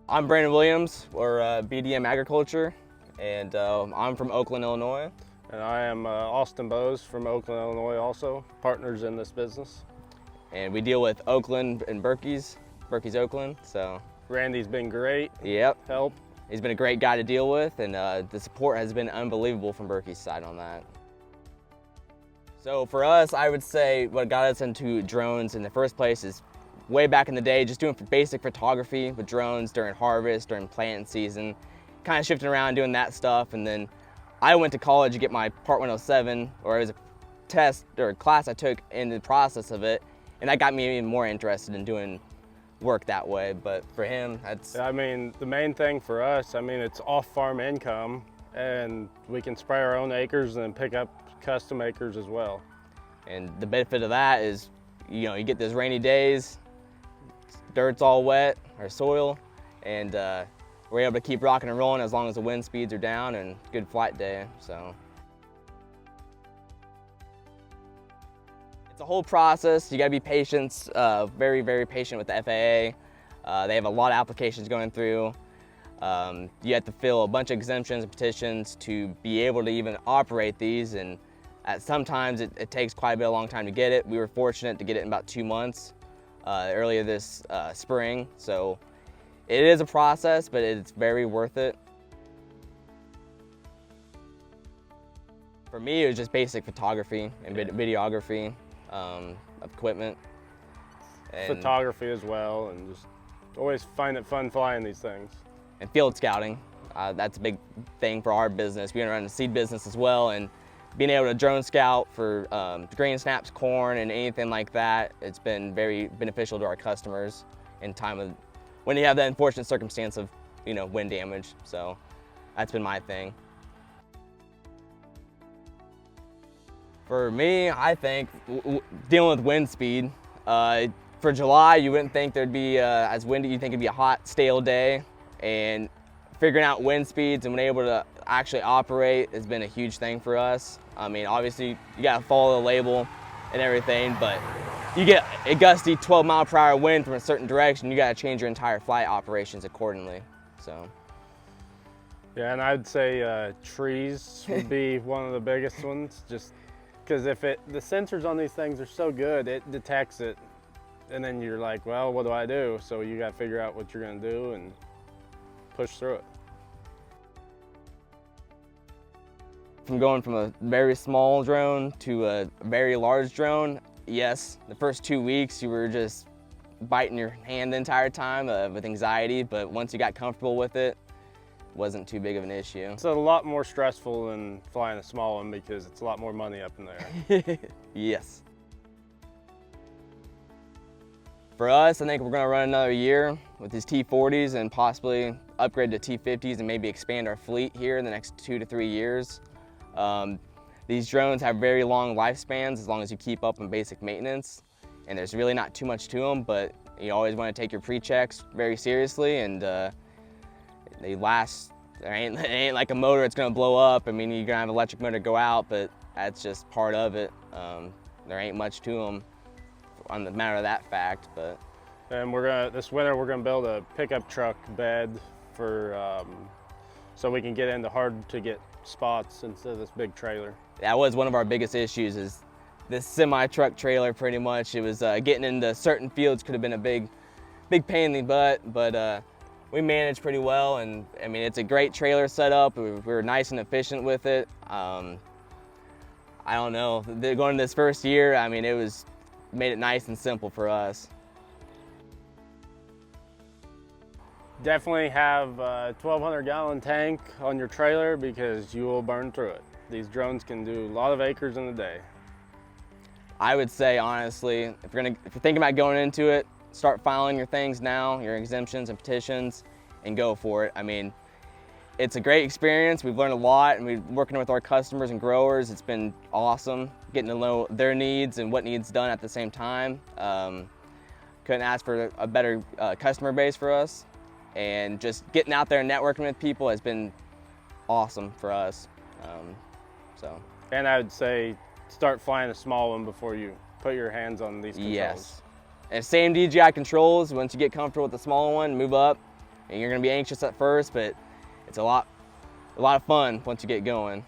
I'm Brandon Williams, or BDM Agriculture, and I'm from Oakland, Illinois. And I am Austin Bowes from Oakland, Illinois, also partners in this business. And we deal with Oakland and Birkey's Oakland, so. Randy's been great. Yep. Help. He's been a great guy to deal with, and the support has been unbelievable from Birkey's side on that. So for us, I would say what got us into drones in the first place is way back in the day, just doing basic photography with drones during harvest, during planting season, kind of shifting around doing that stuff. And then I went to college to get my Part 107, or it was a test or a class I took in the process of it, and that got me even more interested in doing work that way. But for him, that's... I mean, the main thing for us, I mean, it's off-farm income, and we can spray our own acres and then pick up custom acres as well. And the benefit of that is, you know, you get those rainy days, dirt's all wet, or soil, and we're able to keep rocking and rolling as long as the wind speeds are down and good flight day, so. It's a whole process. You gotta be patient, very, very patient with the FAA. They have a lot of applications going through. You have to fill a bunch of exemptions and petitions to be able to even operate these, and sometimes it takes quite a long time to get it. We were fortunate to get it in about 2 months. Earlier this spring, so it is a process, but it's very worth it. For me, it was just basic photography and videography, equipment. And photography as well, and just always find it fun flying these things. And field scouting, that's a big thing for our business. We run a seed business as well, and being able to drone scout for green snaps, corn, and anything like that, it's been very beneficial to our customers in time of when you have that unfortunate circumstance of, you know, wind damage. So that's been my thing. For me, I think dealing with wind speed. For July, you wouldn't think there'd be as windy. You'd think it'd be a hot, stale day, and figuring out wind speeds and being able to actually operate has been a huge thing for us. I mean, obviously you gotta follow the label and everything, but you get a gusty 12-mile-per-hour wind from a certain direction, you gotta change your entire flight operations accordingly, so. Yeah, and I'd say trees would be one of the biggest ones, just because the sensors on these things are so good, it detects it, and then you're like, well, what do I do? So you gotta figure out what you're gonna do and push through it. From going from a very small drone to a very large drone, yes, the first 2 weeks you were just biting your hand the entire time with anxiety, but once you got comfortable with it, it wasn't too big of an issue. It's a lot more stressful than flying a small one because it's a lot more money up in there. Yes. For us, I think we're gonna run another year with these T-40s and possibly upgrade to T-50s and maybe expand our fleet here in the next 2 to 3 years. These drones have very long lifespans as long as you keep up on basic maintenance, and there's really not too much to them, but you always want to take your pre-checks very seriously, and they last. It ain't like a motor that's gonna blow up. I mean, you're gonna have an electric motor go out, but that's just part of it. There ain't much to them on the matter of that fact, but. And this winter we're gonna build a pickup truck bed for so we can get into hard to get spots instead of this big trailer. That was one of our biggest issues, is this semi-truck trailer pretty much. It was getting into certain fields could have been a big pain in the butt, but we managed pretty well, and I mean, it's a great trailer setup. We were nice and efficient with it. I don't know, going this first year, I mean, made it nice and simple for us. Definitely have a 1,200-gallon tank on your trailer because you will burn through it. These drones can do a lot of acres in a day. I would say, honestly, if you're thinking about going into it, start filing your things now, your exemptions and petitions, and go for it. I mean, it's a great experience. We've learned a lot, and we're working with our customers and growers. It's been awesome getting to know their needs and what needs done at the same time. Couldn't ask for a better customer base for us. And just getting out there and networking with people has been awesome for us. And I would say start flying a small one before you put your hands on these controls. Yes. And same DJI controls. Once you get comfortable with the smaller one, move up. And you're gonna be anxious at first, but it's a lot of fun once you get going.